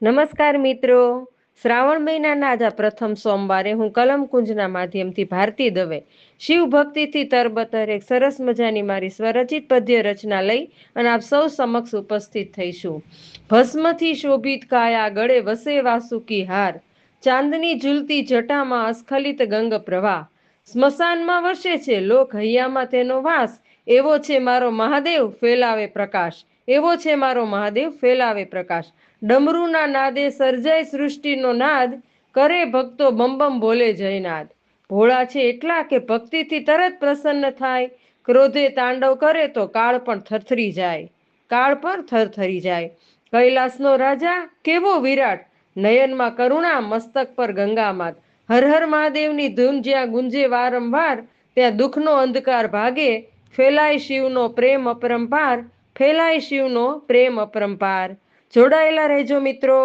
નમસ્કાર મિત્રો. શ્રાવણ મહિનાના આજ પ્રથમ સોમવારે હું કલમકુંજના માધ્યમથી ભારતી દવે શિવ ભક્તિથી તરબતર એક સરસ મજાની મારી સ્વરચિત પદ્ય રચના લઈ અને આપ સૌ સમક્ષ ઉપસ્થિત થઈશું. ભસ્મથી શોભિત કાયા ગળે વસે વાસુકી હાર, ચાંદની ઝૂલતી જટામાં અસ્ખલિત ગંગ પ્રવાહ, સ્મશાનમાં વસે છે લોક હૈયામાં તેનો વાસ, એવો છે મારો મહાદેવ ફેલાવે પ્રકાશ, એવો છે મારો મહાદેવ ફેલાવે પ્રકાશ. ડમરૂના નાદે સર્જાય સૃષ્ટિનો નાદ, કરે ભક્તો બમ બોલે જયનાદ. ભોળા છે એટલા કે ભક્તિથી તરત પ્રસન્ન થાય, ક્રોધે તાંડવ કરે તો કાળ પણ થરથરી જાય, કાળ પણ થરથરી જાય. કૈલાસનો રાજા કેવો વિરાટ, નયનમાં કરુણા મસ્તક પર ગંગામાત. હર હર મહાદેવની ધૂન જ્યાં ગુંજે વારંવાર, ત્યાં દુઃખનો અંધકાર ભાગે, ફેલાય શિવનો પ્રેમ અપરંપાર, ફેલાય શિવનો પ્રેમ અપરંપાર. જોડાયેલા રહેજો મિત્રો.